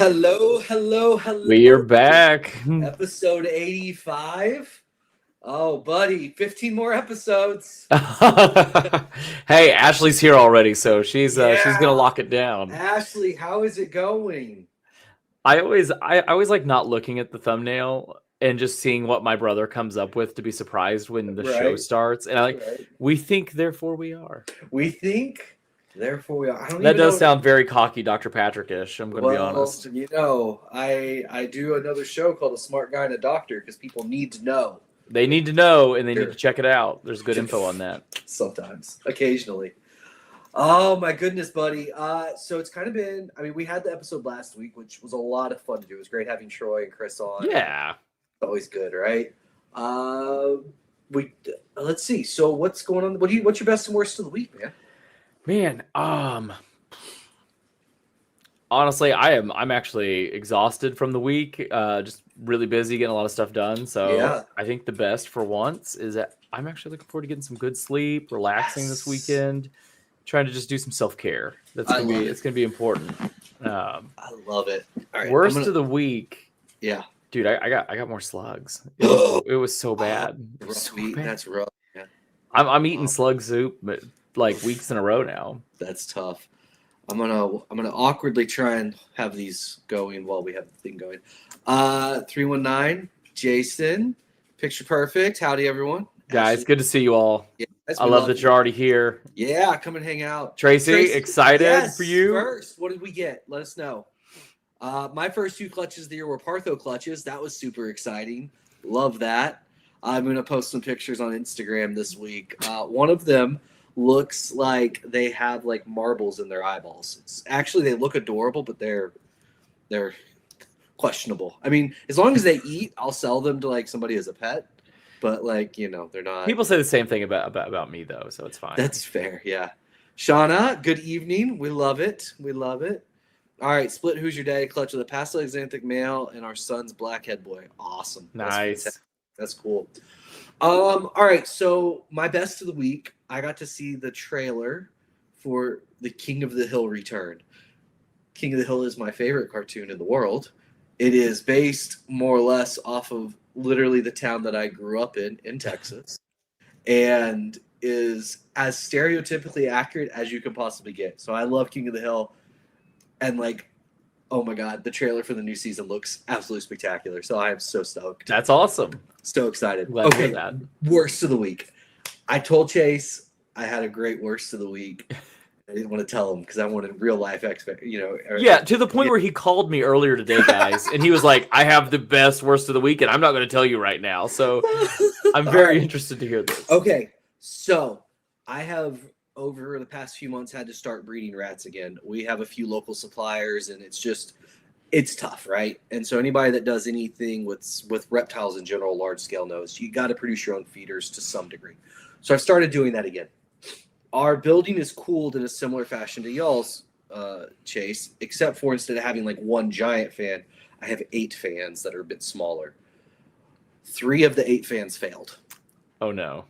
Hello, hello, We are hello. back. Episode 85. Oh, buddy, 15 more episodes. Hey, Ashley's here already, so she's gonna Yeah. lock it down. Ashley, how is it going? I always like not looking at the thumbnail and just seeing what my brother comes up with to be surprised when the show Right, starts. And right. we think, therefore we are. We think, therefore we are. I don't That even does know. sound very cocky, Dr. Patrick-ish. I'm gonna be Well, honest. I do another show called A Smart Guy and a Doctor because people need to know. They need to know and they need Sure. to check it out. There's good info on that. Sometimes, occasionally. Oh my goodness, buddy. So it's kind of been, we had the episode last week, which was a lot of fun to do. It was great having Troy and Chris on. Yeah. Always good, right? We let's see. So what's going on? What's your best and worst of the week, man? Man, honestly, I'm actually exhausted from the week. Just really busy getting a lot of stuff done. So Yeah. I think the best for once is that I'm actually looking forward to getting some good sleep, relaxing this Yes. weekend, trying to just do some self-care. It's gonna be important. I love it. All right. Worst of the week, Yeah. dude. I got more slugs. It was so bad. It was Rough so week. bad. That's rough. Yeah. I'm eating slug soup, but like weeks in a row now. That's tough. I'm gonna awkwardly try and have these going while we have the thing going. 319, Jason, picture perfect. Howdy, everyone. Guys, Ashley. good to see you all. Yeah, I love that you're already here. Yeah, come and hang out. Tracy, excited yes, for you? First, what did we get? Let us know. My first two clutches of the year were Partho clutches. That was super exciting. Love that. I'm going to post some pictures on Instagram this week. One of them looks like they have like marbles in their eyeballs. They look adorable, but they're questionable. I mean, as long as they eat, I'll sell them to like somebody as a pet. But they're not. People say the same thing about me though, so it's fine. That's fair, yeah. Shauna, good evening. We love it. We love it. All right, split Who's Your Daddy clutch with a pastel xanthic male and our son's blackhead boy. Awesome. Nice. That's cool. All right, so my best of the week, I got to see the trailer for the King of the Hill return. King of the Hill is my favorite cartoon in the world. It is based more or less off of literally the town that I grew up in Texas, and is as stereotypically accurate as you can possibly get. So I love King of the Hill, and oh my god, the trailer for the new season looks absolutely spectacular. So I am so stoked. That's awesome. So excited. Glad to hear Okay, that. worst of the week. I told Chase I had a great worst of the week. I didn't want to tell him because I wanted real life Yeah, to the point where he called me earlier today, guys, and he was like, I have the best worst of the week, and I'm not going to tell you right now. So I'm very interested to hear this. Okay, so I have over the past few months had to start breeding rats again. We have a few local suppliers, and it's tough, right? And so anybody that does anything with reptiles in general, large scale, knows you got to produce your own feeders to some degree. So I've started doing that again. Our building is cooled in a similar fashion to y'all's, Chase, except for instead of having like one giant fan, I have 8 fans that are a bit smaller. 3 of the 8 fans failed. Oh no.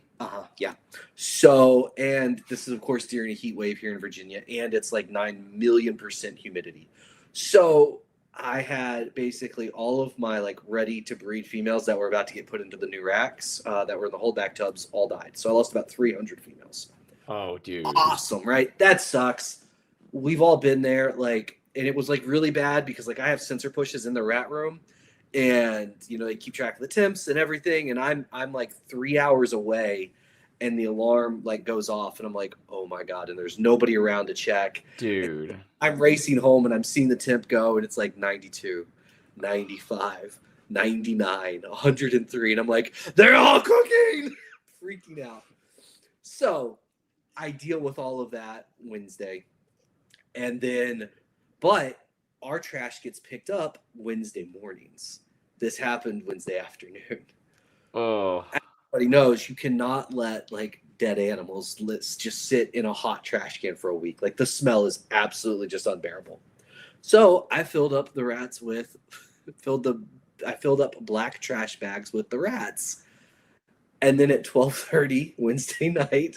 Yeah. So, and this is of course during a heat wave here in Virginia, and it's like 9,000,000% humidity. So I had basically all of my like ready to breed females that were about to get put into the new racks that were in the holdback tubs all died. So I lost about 300 females. Oh, dude. Awesome, right? That sucks. We've all been there, and it was like really bad because like I have sensor pushes in the rat room, and they keep track of the temps and everything, and I'm like 3 hours away, and the alarm like goes off, and I'm like, oh my god, and there's nobody around to check. Dude. And I'm racing home, and I'm seeing the temp go, and it's like 92, 95, 99, 103, and I'm like, they're all cooking, freaking out. So I deal with all of that Wednesday. And then, but our trash gets picked up Wednesday mornings. This happened Wednesday afternoon. Oh. Everybody knows you cannot let like dead animals just sit in a hot trash can for a week. Like the smell is absolutely just unbearable. So I filled up the rats with, I filled up black trash bags with the rats. And then at 12:30 Wednesday night,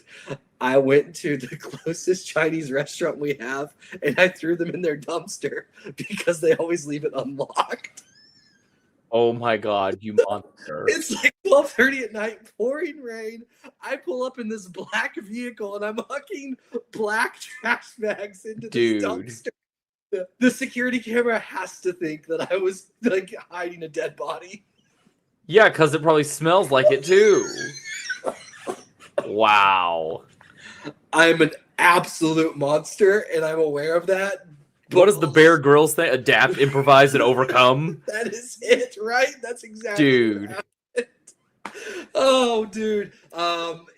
I went to the closest Chinese restaurant we have, and I threw them in their dumpster because they always leave it unlocked. Oh my god, you monster. It's like 12:30 at night, pouring rain. I pull up in this black vehicle, and I'm hucking black trash bags into this dumpster. The security camera has to think that I was like hiding a dead body. Yeah, because it probably smells like it too. Wow. I'm an absolute monster, and I'm aware of that. What does the Bear Grylls thing? Adapt, improvise, and overcome? That is it, right? That's exactly Dude. what happened. Oh, dude.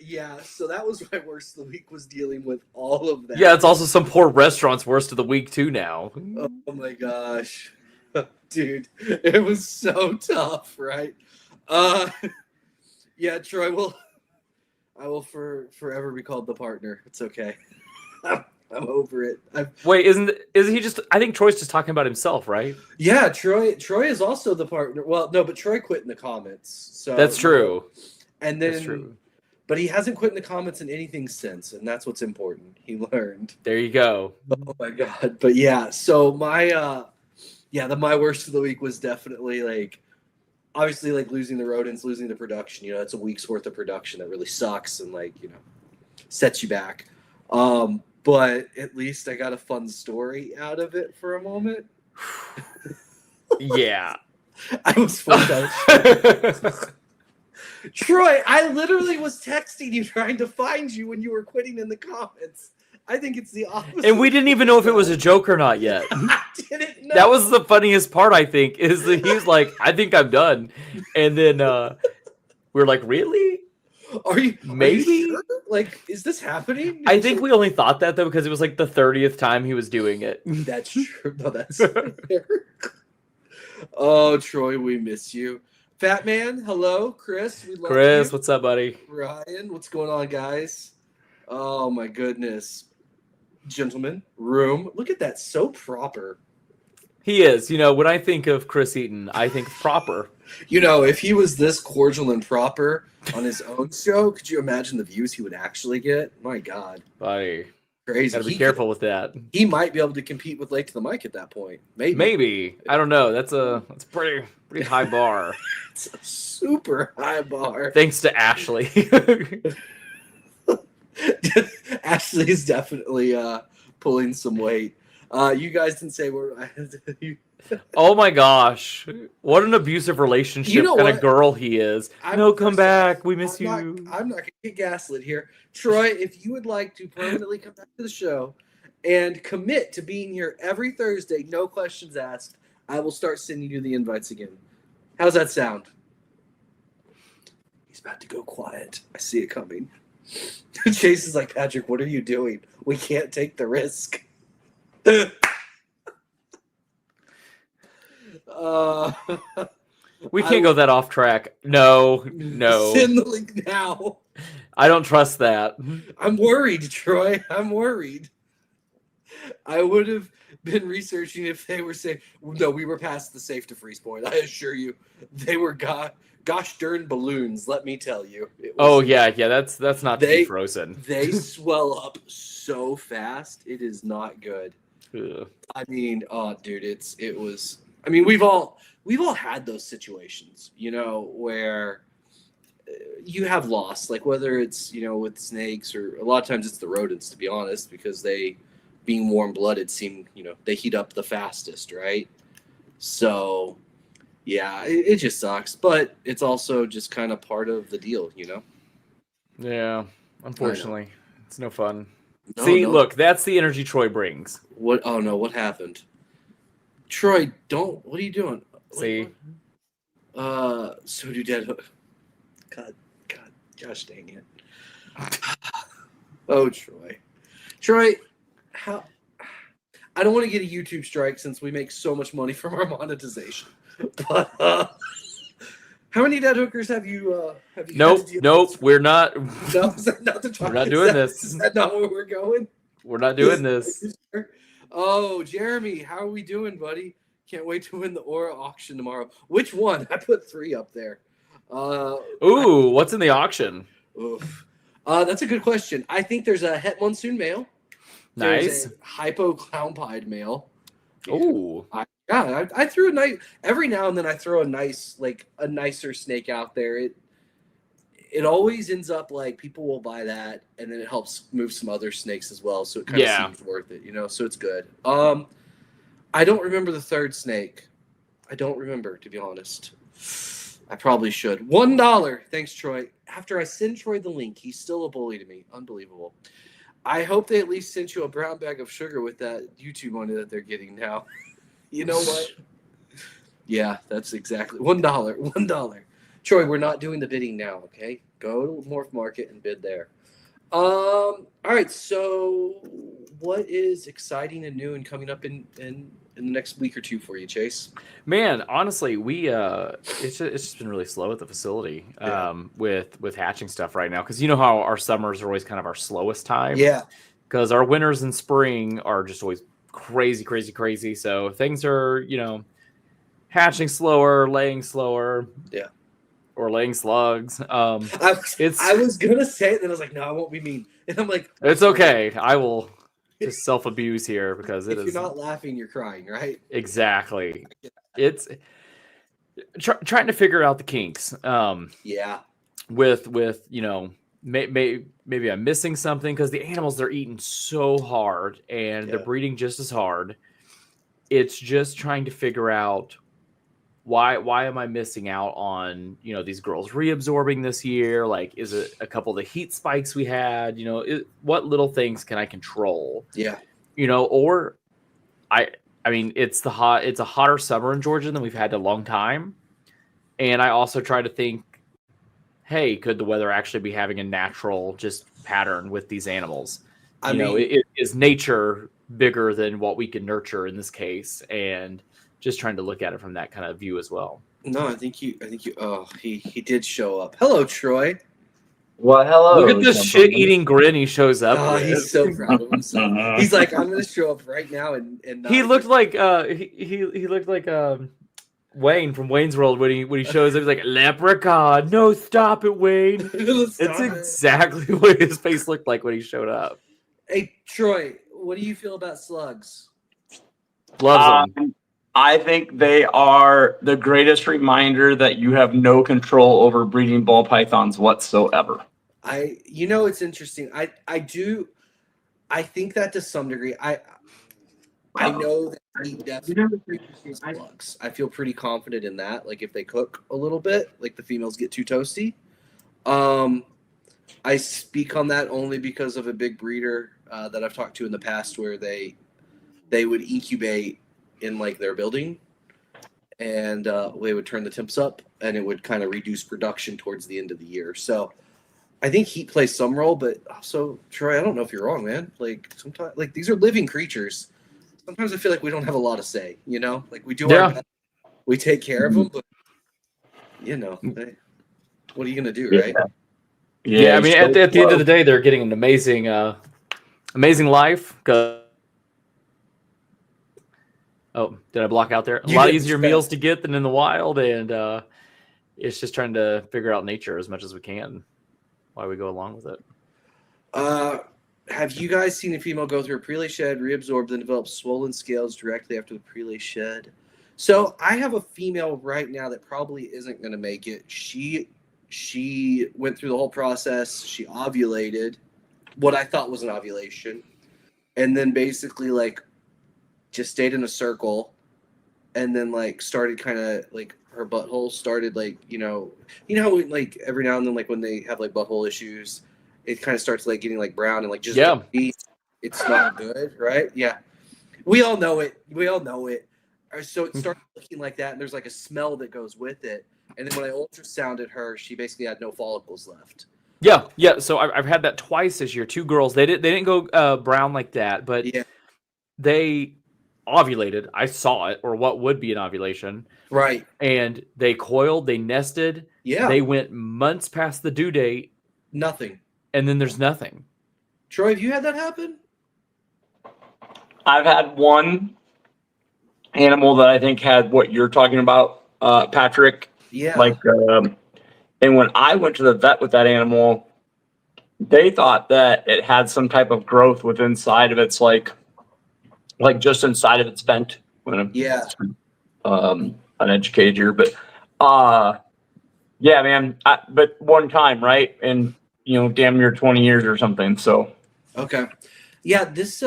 Yeah, so that was my worst of the week, was dealing with all of that. Yeah, it's also some poor restaurant's worst of the week too now. Oh my gosh. Dude, it was so tough, right? Yeah, Troy, I will forever be called the partner. It's okay. I'm over it. Wait, isn't he just? I think Troy's just talking about himself, right? Yeah, Troy is also the partner. Well, no, but Troy quit in the comments. So that's true. And then, that's true. But he hasn't quit in the comments in anything since, and that's what's important. He learned. There you go. Oh my god! But yeah, so my my worst of the week was definitely like, obviously, like losing the rodents, losing the production. You know, it's a week's worth of production that really sucks and like, you know, sets you back. But at least I got a fun story out of it for a moment. Yeah. I was forced out. Troy, I literally was texting you trying to find you when you were quitting in the comments. I think it's the opposite. And we didn't even know if it was a joke or not yet. I didn't know. That was the funniest part, I think, is that he was like, I think I'm done. And then we were like, really? Are you maybe? Are you sure? Like, is this happening? I think we only thought that though because it was like the 30th time he was doing it. That's true. No, that's fair. Oh, Troy, we miss you. Fat Man, hello. Chris, we love Chris, you. what's up, buddy? Ryan, what's going on, guys? Oh my goodness. Gentlemen, room. Look at that, so proper. He is. You know, when I think of Chris Eaton, I think proper. You know, if he was this cordial and proper on his own show, could you imagine the views he would actually get? My God. Buddy. Crazy. Gotta be careful with that. He might be able to compete with Lake to the Mic at that point. Maybe. I don't know. That's a pretty high bar. It's a super high bar. Thanks to Ashley. Ashley's definitely pulling some weight. You guys didn't say we're. Oh my gosh. What an abusive relationship kind of girl he is. Come back. We miss you. I'm not going to get gaslit here. Troy, if you would like to permanently come back to the show and commit to being here every Thursday, no questions asked, I will start sending you the invites again. How's that sound? He's about to go quiet. I see it coming. Chase is like, Patrick, what are you doing? We can't take the risk. We can't go that off track. No. Send the link now. I don't trust that. I'm worried, Troy. I'm worried. I would have been researching if they were saying, no, we were past the safe to freeze point. I assure you, they were gosh darn balloons. Let me tell you. Yeah. That's not to be frozen. They swell up so fast. It is not good. Ugh. I mean, dude, it was. I mean, we've all had those situations, you know, where you have loss, like whether it's, you know, with snakes or a lot of times it's the rodents, to be honest, because they, being warm-blooded, seem, you know, they heat up the fastest, right? So, yeah, it just sucks, but it's also just kind of part of the deal, you know? Yeah, unfortunately, it's no fun. No, look, that's the energy Troy brings. What? Oh no, what happened? Troy, what are you doing? See? So do dead. God, gosh dang it. Oh, Troy, how? I don't want to get a YouTube strike since we make so much money from our monetization. But how many dead hookers have you? Nope. We're not. No, is that not the talk? We're not doing this. Is that not where we're going? We're not doing this. Oh, Jeremy, how are we doing, buddy? Can't wait to win the Aura auction tomorrow. Which one? I put 3 up there. Ooh, what's in the auction? Oof. That's a good question. I think there's a het monsoon male. Nice. There's a hypo clown pied male. Ooh. I threw a nice every now and then. I throw a nicer snake out there. It always ends up like people will buy that, and then it helps move some other snakes as well. So it kind of seems worth it, So it's good. I don't remember the third snake. I don't remember, to be honest. I probably should. $1. Thanks, Troy. After I send Troy the link, he's still a bully to me. Unbelievable. I hope they at least sent you a brown bag of sugar with that YouTube money that they're getting now. You know what? Yeah, that's exactly $1. $1. Troy, we're not doing the bidding now, okay? Go to Morph Market and bid there. All right, so what is exciting and new and coming up in the next week or two for you, Chase? Man, honestly, we it's just been really slow at the facility with hatching stuff right now, because you know how our summers are always kind of our slowest time. Yeah, because our winters and spring are just always crazy. So things are hatching slower, laying slower. Yeah. Or laying slugs. I was gonna say it, then I was like, no, I won't be mean. And I'm like, it's okay. I will just self-abuse here because if you're not laughing, you're crying, right? Exactly. It's trying to figure out the kinks. Yeah. With maybe I'm missing something, because the animals, they're eating so hard and they're breeding just as hard. It's just trying to figure out why am I missing out on these girls reabsorbing this year? Like, is it a couple of the heat spikes we had? What little things can I control? Yeah. Or I mean, it's a hotter summer in Georgia than we've had in a long time, and I also try to think, hey, could the weather actually be having a natural just pattern with these animals? Is nature bigger than what we can nurture in this case? And just trying to look at it from that kind of view as well. No, I think you. Oh, he did show up. Hello, Troy. Well, hello. Look at this shit-eating grin he shows up. Oh, he's so proud of himself. He's like, I'm going to show up right now and. He looked like he looked like Wayne from Wayne's World when he shows up. He's like, leprechaun. No, stop it, Wayne. It's exactly what his face looked like when he showed up. Hey, Troy, what do you feel about slugs? Loves them. I think they are the greatest reminder that you have no control over breeding ball pythons whatsoever. It's interesting. I think that to some degree. I know that they definitely slugs. I feel pretty confident in that. Like, if they cook a little bit, like the females get too toasty. I speak on that only because of a big breeder that I've talked to in the past, where they would incubate in like their building, and they would turn the temps up, and it would kind of reduce production towards the end of the year. So I think heat plays some role, but also, Troy, I don't know if you're wrong, man. Like, sometimes, like, these are living creatures. Sometimes I feel like we don't have a lot of say, like we do our best, we take care of them, but what are you gonna do, right? Yeah, I mean, at the end of the day, they're getting an amazing life. Oh, did I block out there? A lot easier meals to get than in the wild, and it's just trying to figure out nature as much as we can while we go along with it. Have you guys seen a female go through a prelay shed, reabsorb, then develop swollen scales directly after the prelay shed? So I have a female right now that probably isn't going to make it. She went through the whole process. She ovulated, what I thought was an ovulation, and then basically like just stayed in a circle, and then like started kind of like her butthole started like how like every now and then, like when they have like butthole issues, it kind of starts like getting like brown and like just it's not good, right? Yeah, we all know it. So it started looking like that, and there's like a smell that goes with it. And then when I ultrasounded her, she basically had no follicles left. Yeah. So I've had that twice this year. 2 girls. They didn't go brown like that, but they ovulated. I saw it, or what would be an ovulation. Right. And they coiled. They nested. Yeah. They went months past the due date. Nothing. And then there's nothing. Troy, have you had that happen? I've had one animal that I think had what you're talking about, Patrick. Yeah. Like, and when I went to the vet with that animal, they thought that it had some type of growth within inside of its like just inside of its vent. Yeah. Uneducated here, but yeah, man. But one time, right? And damn near 20 years or something. So Okay. Yeah, this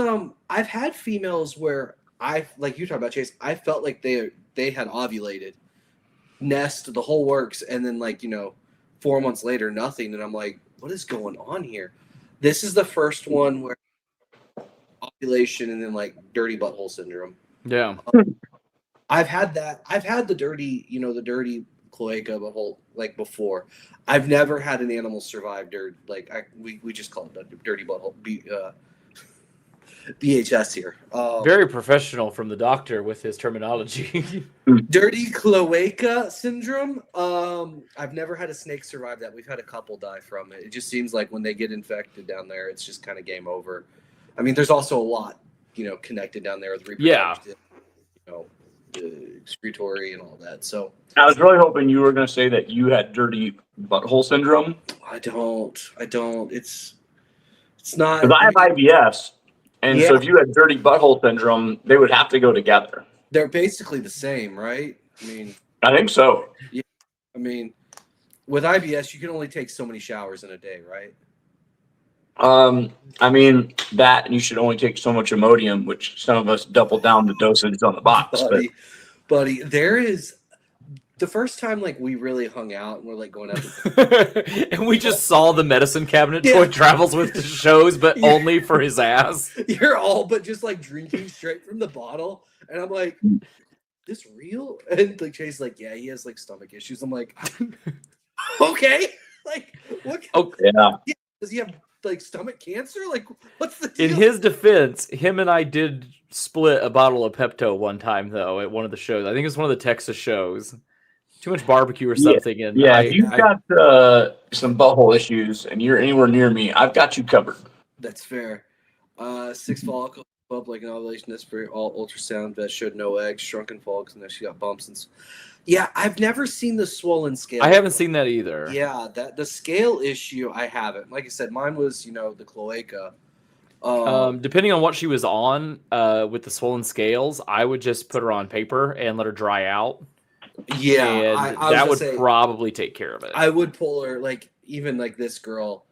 I've had females where like you talked about, Chase, I felt like they had ovulated, nest, the whole works, and then 4 months later nothing, and I'm like, what is going on here? This is the first one where ovulation and then dirty butthole syndrome. Yeah. I've had that. I've had the dirty, the dirty cloaca butthole before. I've never had an animal survive dirt. We just call it dirty butthole. BHS here. Very professional from the doctor with his terminology. Dirty cloaca syndrome. I've never had a snake survive that. We've had a couple die from it. It just seems like when they get infected down there, it's just kind of game over. I mean, there's also a lot, connected down there with reproductive, excretory and all that. So I was really hoping you were going to say that you had dirty butthole syndrome. I don't. It's not. Because I have IBS. And so if you had dirty butthole syndrome, they would have to go together. They're basically the same, right? I mean, I think so. Yeah. I mean, with IBS, you can only take so many showers in a day, right? I mean, that, and you should only take so much Imodium, which some of us double down the dosage on the box. Buddy, there is the first time we really hung out and we're going out and we just saw the medicine cabinet Troy travels with to shows, but only for his ass. You're all but just drinking straight from the bottle, and I'm like, this real? And Chase is yeah, he has stomach issues. I'm like, okay, what? Oh yeah. Does he have stomach cancer? What's the deal? In his defense, him and I did split a bottle of Pepto one time though at one of the shows. I think it was one of the Texas shows. Too much barbecue or something. Yeah, and if you've got some butthole issues and you're anywhere near me, I've got you covered. That's fair. 6 follicle public and ovulation necessary all ultrasound that showed no eggs, shrunken follicles, and then she got bumps and. Yeah, I've never seen the swollen scale. I haven't seen that either. Yeah, the scale issue I haven't. Like I said, mine was the cloaca. Depending on what she was on, with the swollen scales, I would just put her on paper and let her dry out. Yeah, and that would probably take care of it. I would pull her even this girl.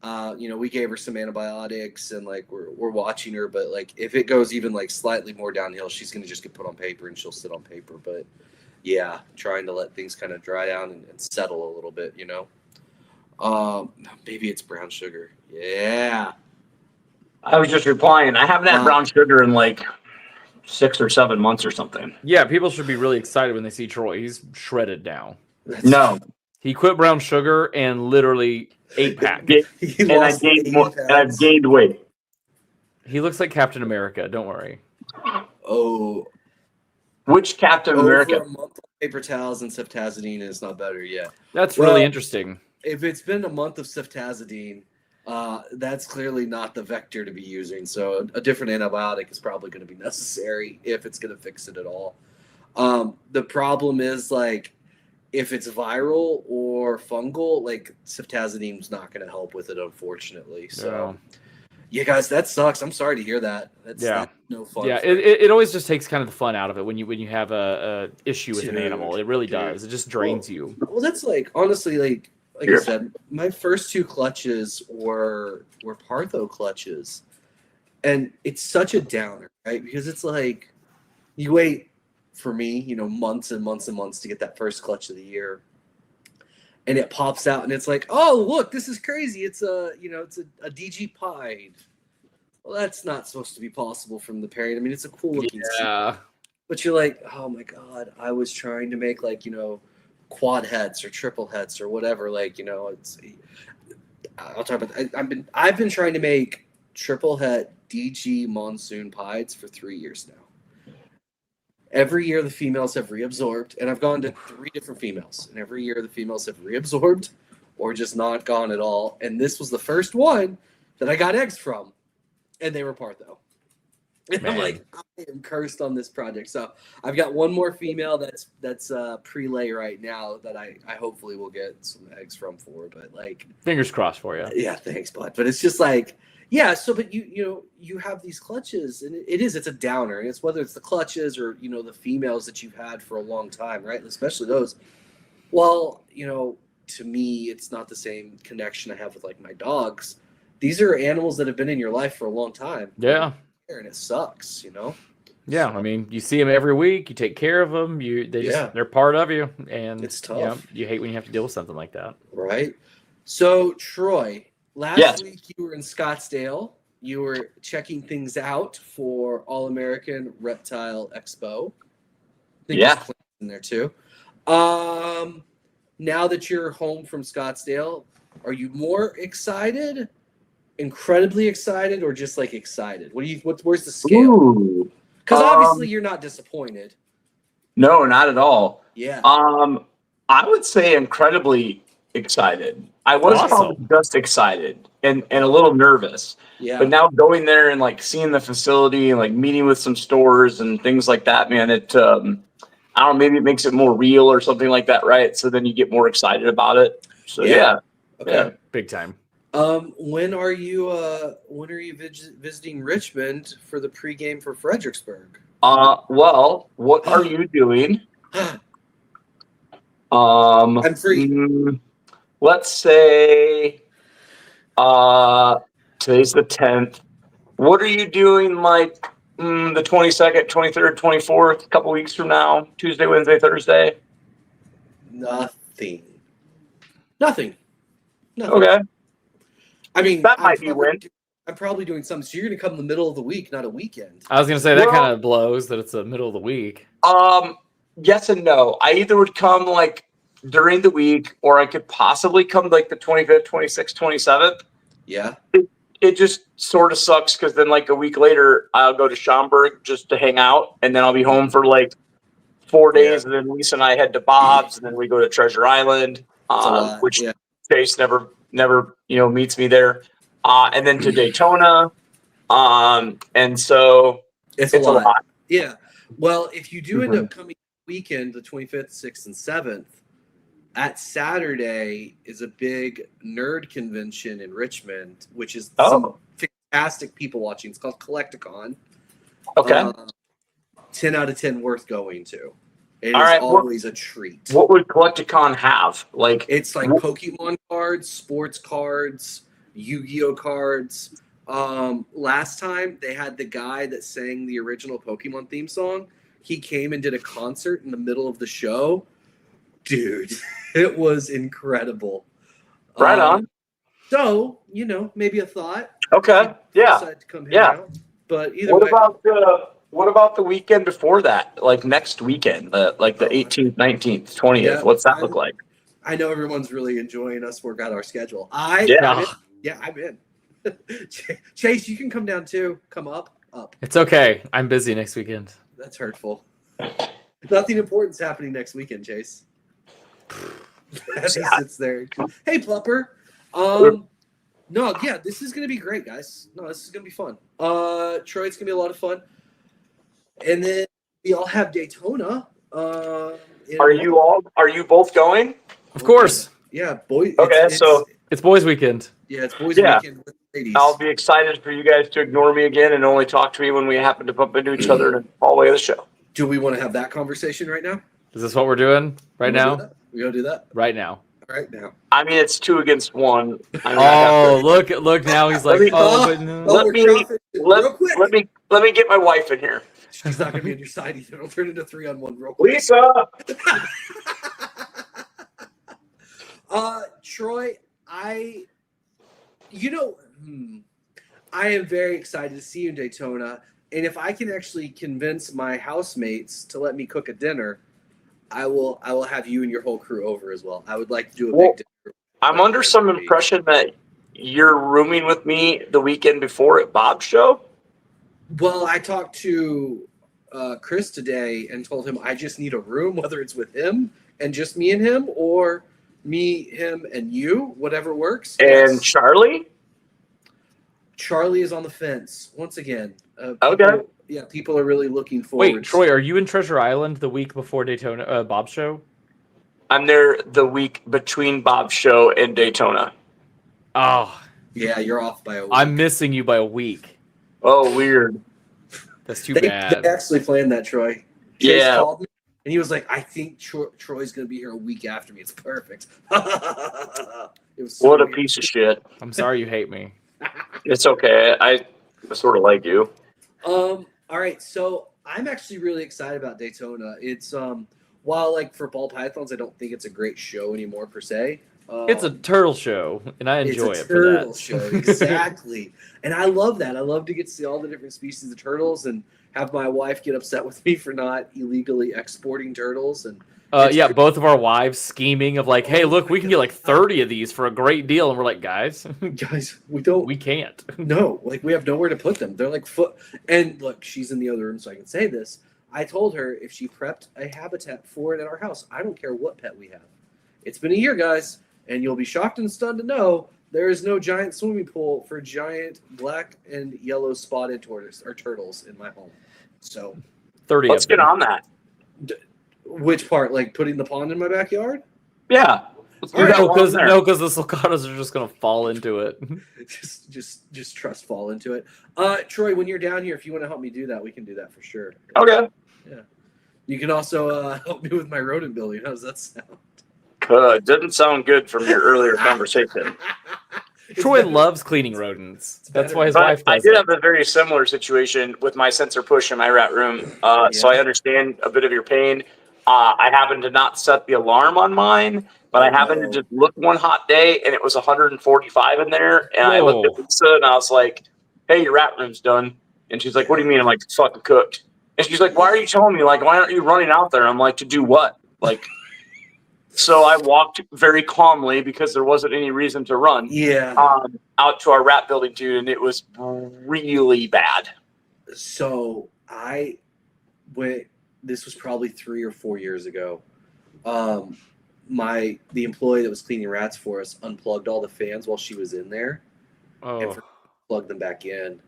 We gave her some antibiotics and we're watching her, but if it goes even slightly more downhill, she's gonna just get put on paper and she'll sit on paper. But yeah, trying to let things kind of dry down and settle a little bit, maybe it's brown sugar. Yeah. I was just replying. I haven't had brown sugar in 6 or 7 months or something. Yeah, people should be really excited when they see Troy. He's shredded now. No. He quit brown sugar and literally 8-pack. And I've gained weight. He looks like Captain America. Don't worry. Oh. Which Captain America? A month of paper towels and ceftazidime is not better yet. That's really interesting. If it's been a month of ceftazidime, that's clearly not the vector to be using. So a different antibiotic is probably going to be necessary if it's going to fix it at all. The problem is if it's viral or fungal, ceftazidime is not going to help with it, unfortunately. So. Yeah, guys, that sucks. I'm sorry to hear that. That's no fun. Yeah, it always just takes kind of the fun out of it when you have a issue with an animal. It really does. It just drains you. Well, that's honestly, like I said, my first 2 clutches were Partho clutches, and it's such a downer, right? Because it's you wait for me, months and months and months to get that first clutch of the year. And it pops out, and it's oh, look, this is crazy. It's it's a DG Pied. Well, that's not supposed to be possible from the pairing. I mean, it's a cool looking seed. But you're oh my god, I was trying to make quad heads or triple heads or whatever. It's. I'll talk about. I've been trying to make triple head DG Monsoon Pieds for 3 years now. Every year the females have reabsorbed, and I've gone to 3 different females, and every year the females have reabsorbed or just not gone at all. And this was the first one that I got eggs from, and they were Partho. And I'm Man. like, I am cursed on this project. So I've got one more female that's pre-lay right now that I hopefully will get some eggs from for. But like, Fingers crossed for you. yeah, thanks, bud. But it's just like, yeah. So, but you have these clutches, and it's a downer, and it's whether it's the clutches or the females that you've had for a long time, right? Especially those. Well, to me, it's not the same connection I have with like my dogs. These are animals that have been in your life for a long time. Yeah. And it sucks, Yeah, I mean, you see them every week. You take care of them. They're part of you, and It's tough. You hate when you have to deal with something like that. Right. So Troy, last week you were in Scottsdale. You were checking things out for All American Reptile Expo. I think there's plants in there too. Now that you're home from Scottsdale, are you more excited, incredibly excited, or just like excited? Where's the scale? Because obviously you're not disappointed. No, not at all. Yeah. I would say incredibly excited. I was probably just excited and a little nervous. Yeah. But now going there and like seeing the facility and like meeting with some stores and things like that, man, it I don't know, maybe it makes it more real or something like that, right? So then you get more excited about it. So yeah. Okay. Yeah. Big time. When are you visiting Richmond for the pregame for Fredericksburg? Well, what are you doing? I'm free. Let's say today's the 10th. What are you doing like the 22nd, 23rd, 24th, a couple weeks from now? Tuesday, Wednesday, Thursday? Nothing. Okay. I mean, that might be when. I'm probably doing something. So you're going to come in the middle of the week, not a weekend. I was going to say that kind of blows that it's the middle of the week. Yes and no. I either would come like during the week, or I could possibly come like the 25th, 26th, 27th. Yeah. It just sort of sucks because then like a week later, I'll go to Schaumburg just to hang out, and then I'll be home for like 4 days, and then Lisa and I head to Bob's, and then we go to Treasure Island, which Chase never meets me there, and then to Daytona, and so it's a lot. Yeah. Well, if you do end up coming weekend, the 25th, 6th, and 7th, at Saturday is a big nerd convention in Richmond, which is some fantastic people watching. It's called Collecticon. Okay. 10 out of 10 worth going to. It is always a treat. What would Collecticon have? Like it's like Pokemon cards, sports cards, Yu-Gi-Oh cards. Last time they had the guy that sang the original Pokemon theme song. He came and did a concert in the middle of the show. Dude, it was incredible. Right on. So, maybe a thought. Okay. Yeah. Decide to come hang out. But either way. What about the weekend before that? Like next weekend, like the 18th, 19th, 20th. Yeah, what's that look like? I know everyone's really enjoying us work out our schedule. I'm in. Chase, you can come down too. Come up. It's okay. I'm busy next weekend. That's hurtful. Nothing important's happening next weekend, Chase. As he sits there. Hey, Plupper. No, yeah, this is gonna be great, guys. No, this is gonna be fun. Troy, it's gonna be a lot of fun. And then we all have Daytona. Are you both going? Of course. Yeah, boy. Okay, it's boys' weekend. Yeah, it's boys' weekend with ladies. I'll be excited for you guys to ignore me again and only talk to me when we happen to bump into each other in the hallway of the show. Do we want to have that conversation right now? Is this what we're doing right now? We gonna do that right now. Right now. I mean, it's 2 against 1. Look! Now he's like, let me get my wife in here. She's not gonna be on your side either. It'll turn into 3-on-1 real quick. Lisa. Troy, I am very excited to see you in Daytona, and if I can actually convince my housemates to let me cook a dinner, I will have you and your whole crew over as well. I would like to do a big dinner. I'm under some impression that you're rooming with me the weekend before at Bob's show. Well, I talked to Chris today and told him I just need a room, whether it's with him and just me and him, or me, him, and you, whatever works. And Charlie? Charlie is on the fence once again. Okay. people are really looking forward. Wait, Troy, are you in Treasure Island the week before Daytona Bob's show? I'm there the week between Bob's show and Daytona. Oh, Yeah, you're off by a week. I'm missing you by a week. Oh, weird. That's too They bad. actually planned that, Troy. Chase Yeah. called me, and he was like, I think Troy's going to be here a week after me. It's perfect. It was so What a weird. piece of shit. I'm sorry you hate me. It's okay. I sort of like you. All right, so I'm actually really excited about Daytona. It's while like for ball pythons, I don't think it's a great show anymore per se. It's a turtle show, and I enjoy it's a it for that. turtle show, exactly. And I love that. I love to get to see all the different species of turtles and have my wife get upset with me for not illegally exporting turtles. And Yeah, both of our wives scheming of like, hey, look, we can get like 30 of these for a great deal, and we're like, guys, guys, we can't. no, like we have nowhere to put them. They're like foot. And look, she's in the other room, so I can say this. I told her if she prepped a habitat for it at our house, I don't care what pet we have. It's been a year, guys, and you'll be shocked and stunned to know there is no giant swimming pool for giant black and yellow spotted turtles in my home. So 30 Let's of them. get on that. which part? Like putting the pond in my backyard? Yeah. Let's do All right, that while I'm there. No, because the sulcatas are just gonna fall into it. just trust fall into it. Troy, when you're down here, if you want to help me do that, we can do that for sure. Okay. You can also help me with my rodent building. How does that sound? Didn't sound good from your earlier conversation. Troy loves cleaning rodents. That's why his But wife I does did it. have a very similar situation with my sensor push in my rat room. So I understand a bit of your pain. I happened to not set the alarm on mine, but I happened to just look one hot day and it was 145 in there. And I looked at Lisa and I was like, hey, your rat room's done. And she's like, what do you mean? I'm like, it's fucking cooked. And she's like, why are you telling me? Like, why aren't you running out there? I'm like, to do what? Like, so I walked very calmly because there wasn't any reason to run. Yeah. Out to our rat building, dude, and it was really bad. So I went. This was probably 3 or 4 years ago. The employee that was cleaning rats for us unplugged all the fans while she was in there and Oh, plugged them back in.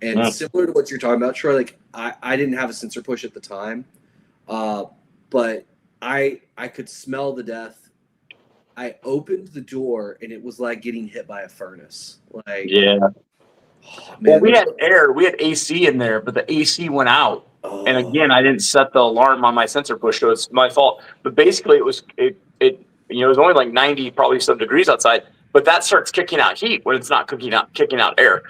And similar to what you're talking about, Troy, like I didn't have a sensor push at the time, but I could smell the death. I opened the door and it was like getting hit by a furnace. Like, Yeah. oh, Well, man, we had air. We had AC in there, but the AC went out. oh, And again, I didn't set the alarm on my sensor push, so it's my fault. But basically, it was it was only like 90, probably some degrees outside. But that starts kicking out heat when it's not kicking out air,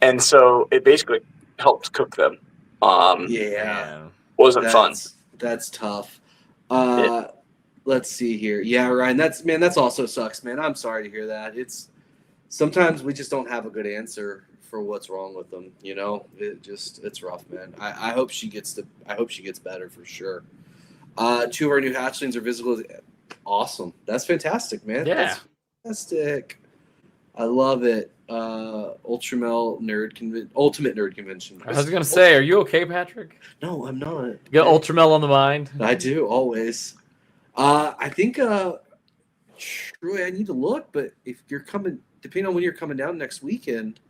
and so it basically helps cook them. yeah, Wasn't fun. That's tough. Let's see here. Yeah, Ryan, that's also sucks, man. I'm sorry to hear that. It's sometimes we just don't have a good answer for what's wrong with them. You know, it's rough, man. I hope she gets better for sure. 2 of our new hatchlings are visible. Awesome. That's fantastic, man. Yeah. That's fantastic. I love it. Ultramel Ultimate Nerd Convention. I was gonna say, are you okay, Patrick? No, I'm not. You got Ultramel on the mind? I do always. I think Troy, I need to look, but if you're coming, depending on when you're coming down next weekend,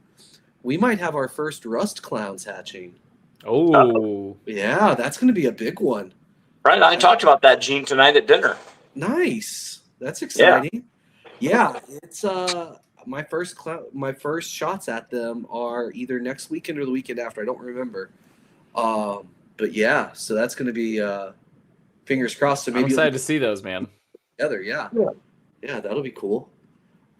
we might have our first rust clowns hatching. Oh, Yeah, that's going to be a big one. Right, I talked about that, Gene, tonight at dinner. Nice. That's exciting. Yeah, it's my first shots at them are either next weekend or the weekend after. I don't remember. But yeah, so that's going to be fingers crossed. So I'm maybe excited to see those, man. together. Yeah, that'll be cool.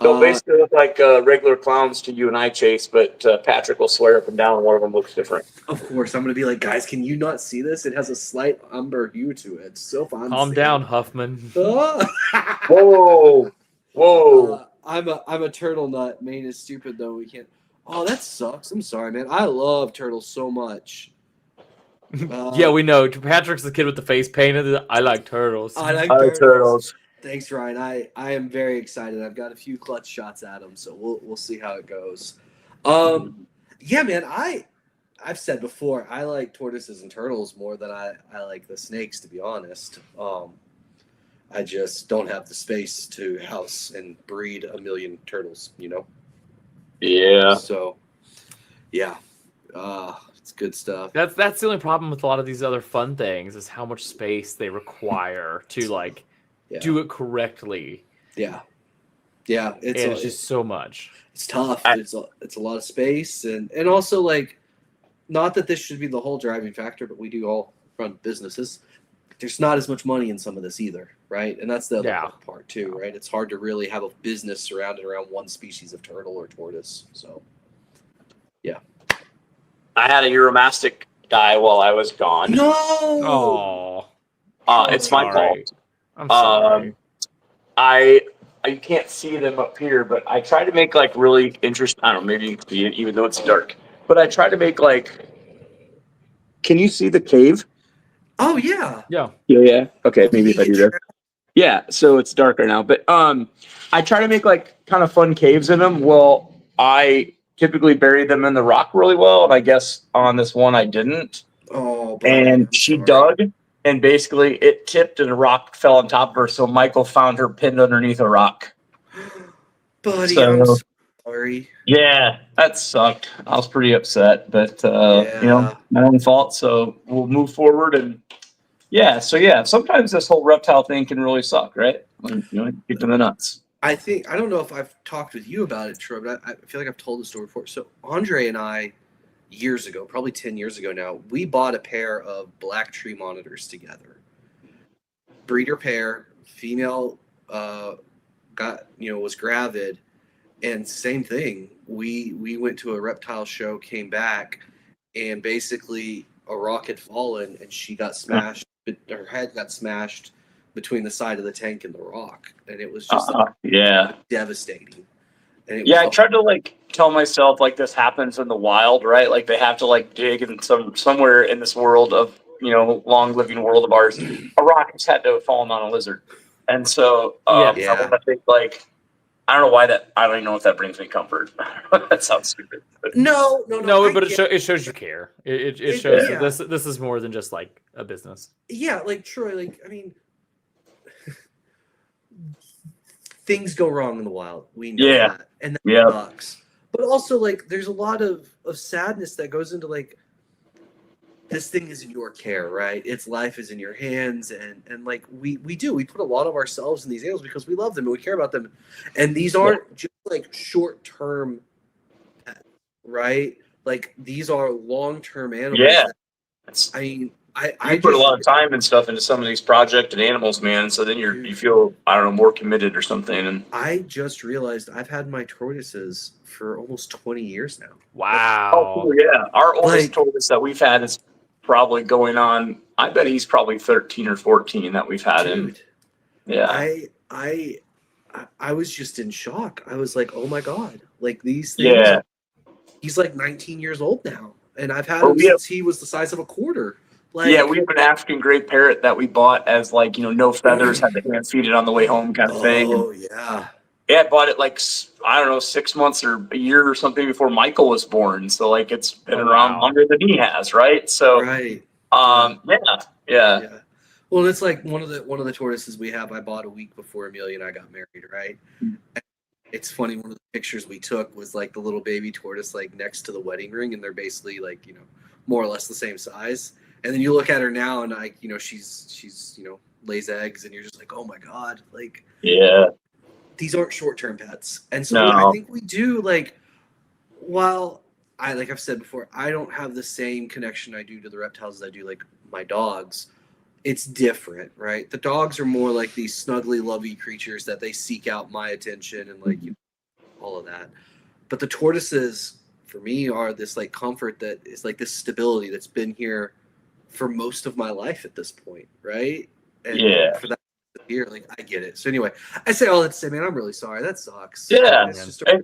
They'll basically look like regular clowns to you and I, Chase, but Patrick will swear up and down one of them looks different. Of course, I'm going to be like, guys, can you not see this? It has a slight umber hue to it. It's so fun. Calm down, Huffman. Whoa. I'm a turtle nut. Maine is stupid though. We can't. Oh, that sucks. I'm sorry, man. I love turtles so much. Yeah, we know. Patrick's the kid with the face painted. I like turtles. I like turtles. Thanks, Ryan. I am very excited. I've got a few clutch shots at them, so we'll see how it goes. Yeah, man. I've said before I like tortoises and turtles more than I like the snakes, to be honest. I just don't have the space to house and breed a million turtles, you know? Yeah. So, yeah. It's good stuff. That's the only problem with a lot of these other fun things is how much space they require to like do it correctly. Yeah, It's just so much. It's tough. It's a lot of space, and also like, not that this should be the whole driving factor, but we do all run businesses. There's not as much money in some of this either, right? And that's the other part too, right? It's hard to really have a business surrounded around one species of turtle or tortoise. So, yeah. I had a Euromastic die while I was gone. No. Oh, It's my fault. I'm sorry. You can't see them up here, but I try to make like really interesting. I don't know, maybe you can see it even though it's dark. But I try to make like. Can you see the cave? Oh yeah. Yeah. Okay, maybe if I do that. Yeah, so it's darker now, but I try to make like kind of fun caves in them. Well, I typically bury them in the rock really well, and I guess on this one I didn't. Oh. And she dug, and basically it tipped and a rock fell on top of her. So Michael found her pinned underneath a rock. Buddy, So- I'm so sorry. Yeah, that sucked. I was pretty upset, but my own fault. So we'll move forward and sometimes this whole reptile thing can really suck, right? Kick in the nuts. I don't know if I've talked with you about it, Troy, but I feel like I've told the story before. So Andre and I, years ago, probably 10 years ago now, we bought a pair of black tree monitors together. Breeder pair, female was gravid, and same thing. We went to a reptile show, came back, and basically a rock had fallen and she got smashed. Her head got smashed between the side of the tank and the rock, and it was just devastating. And I tried to like tell myself like this happens in the wild, right? Like they have to like dig in somewhere in this world of long living world of ours. A rock just had to have fallen on a lizard, and so I think like I don't know why that. I don't even know if that brings me comfort. That sounds stupid. But. No, but it shows you care. It shows that this is more than just like a business. Yeah, like Troy, like I mean, things go wrong in the wild. We know that, and that sucks. But also, like, there's a lot of sadness that goes into like this thing is in your care, right? Its life is in your hands, and like we put a lot of ourselves in these animals because we love them and we care about them, and these aren't just like short term, right? Like these are long term animals. Yeah, I mean, I put a lot of time and stuff into some of these project and animals, man. So then you feel more committed or something. And I just realized I've had my tortoises for almost 20 years now. Wow. Oh yeah, our oldest tortoise that we've had is probably going on. I bet he's probably 13 or 14 that we've had him. Yeah. I was just in shock. I was like, oh my God, like these things. Yeah. He's like 19 years old now, and I've had him since he was the size of a quarter. Like, we have an African gray parrot that we bought as like no feathers, had to hand feed it on the way home kind of thing. Oh yeah. Yeah, I bought it like I don't know 6 months or a year or something before Michael was born. So like it's been around longer than he has, right? So right. Yeah. Well, it's like one of the tortoises we have. I bought a week before Amelia and I got married, right? And it's funny. One of the pictures we took was like the little baby tortoise like next to the wedding ring, and they're basically like more or less the same size. And then you look at her now, and like she's lays eggs, and you're just like, oh my God, like these aren't short-term pets. And so I think we do like, while like I've said before, I don't have the same connection I do to the reptiles as I do like my dogs. It's different, right? The dogs are more like these snuggly, lovey creatures that they seek out my attention and like all of that. But the tortoises, for me, are this like comfort that is like this stability that's been here for most of my life at this point, right? And for that here, like I get it. So anyway, I say all that to say, man, I'm really sorry. That sucks. Yeah,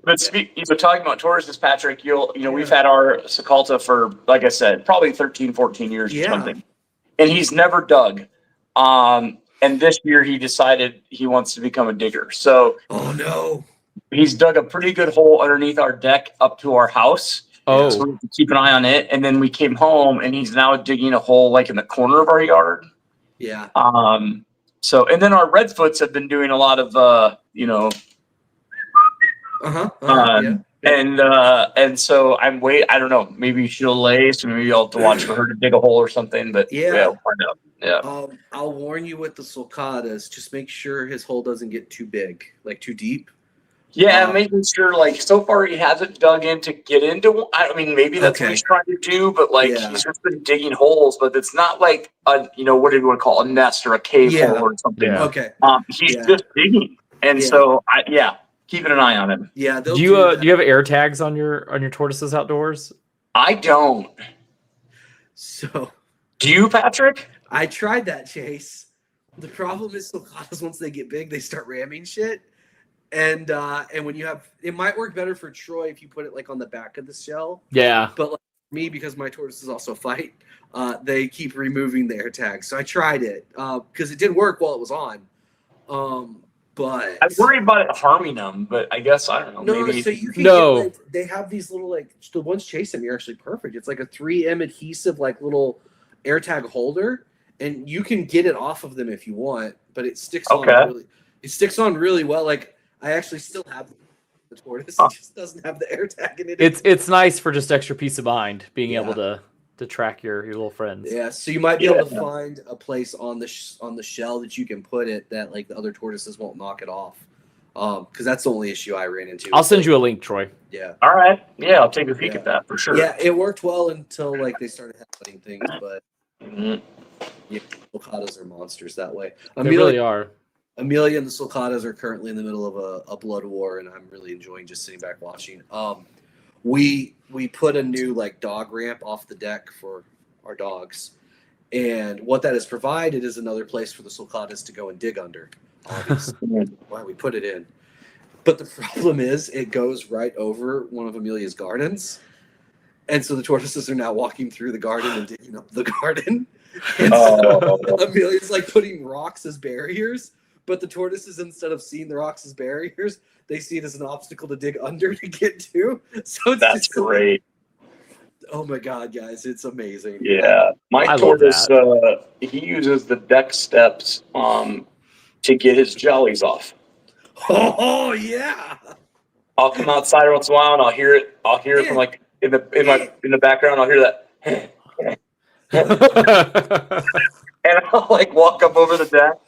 but talking about tortoises, Patrick, we've had our Cicolta for, like I said, probably 13, 14 years or something, and he's never dug. And this year he decided he wants to become a digger. So he's dug a pretty good hole underneath our deck up to our house. Oh, so we have to keep an eye on it. And then we came home, and he's now digging a hole like in the corner of our yard. Yeah. So, and then our redfoots have been doing a lot of, And so I don't know, maybe she'll lay, so maybe I'll have to watch for her to dig a hole or something. But Yeah. we'll find out. Yeah. I'll warn you with the sulcatas. Just make sure his hole doesn't get too big, like too deep. Yeah, making sure, like, so far he hasn't dug in to get into one. I mean, maybe that's what he's trying to do, but, like, he's just been digging holes, but it's not like what do you want to call it, a nest or a cave hole or something. Yeah. Okay. He's just digging. And so, keeping an eye on him. Yeah. Do you have air tags on your tortoises outdoors? I don't. So. Do you, Patrick? I tried that, Chase. The problem is sulcatas, once they get big, they start ramming shit. And when you have, it might work better for Troy if you put it like on the back of the shell. Yeah. But like me, because my tortoises also fight, they keep removing the air tags. So I tried it because it did work while it was on. But I'm worried about it harming them, but I guess I don't know. No, maybe so you can No. get, like, they have these little, like, the ones chasing me are actually perfect. It's like a 3M adhesive, like, little air tag holder, and you can get it off of them if you want, but it sticks on really well. Like, I actually still have the tortoise. It just doesn't have the air tag in it. It's nice for just extra peace of mind being able to track your little friends. Yeah, so you might be able to find a place on the shell that you can put it that, like, the other tortoises won't knock it off. Because that's the only issue I ran into. I'll send you a link, Troy. Yeah. All right. Yeah, I'll take a peek at that for sure. Yeah, it worked well until, like, they started happening things, but sulcatas are monsters that way. They really are. Amelia and the sulcatas are currently in the middle of a blood war, and I'm really enjoying just sitting back watching. We put a new, like, dog ramp off the deck for our dogs, and what that has provided is another place for the sulcatas to go and dig under. Obviously, why we put it in. But the problem is it goes right over one of Amelia's gardens. And so the tortoises are now walking through the garden and digging up the garden. And so Amelia's like putting rocks as barriers, but the tortoises, instead of seeing the rocks as barriers, they see it as an obstacle to dig under to get to. So it's That's great. Oh my God, guys, it's amazing. Yeah. My tortoise, he uses the deck steps to get his jellies off. Oh yeah. I'll come outside once in a while and I'll hear it from, like, in the background. I'll hear that. And I'll, like, walk up over the deck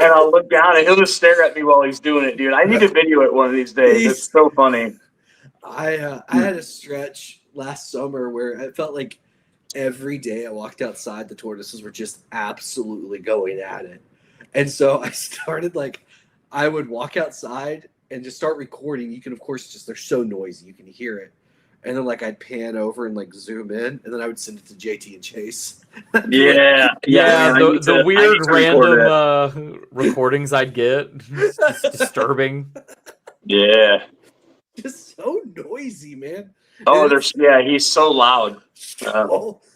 and I'll look down and he'll just stare at me while he's doing it, dude. I need to video it one of these days. It's so funny. I had a stretch last summer where I felt like every day I walked outside, the tortoises were just absolutely going at it. And so I started, like, I would walk outside and just start recording. You can, of course, they're so noisy, you can hear it. And then, like, I'd pan over and, like, zoom in, and then I would send it to JT and Chase. Yeah. The weird random recordings I'd get, it's disturbing. Yeah. Just so noisy, man. Oh, he's so loud.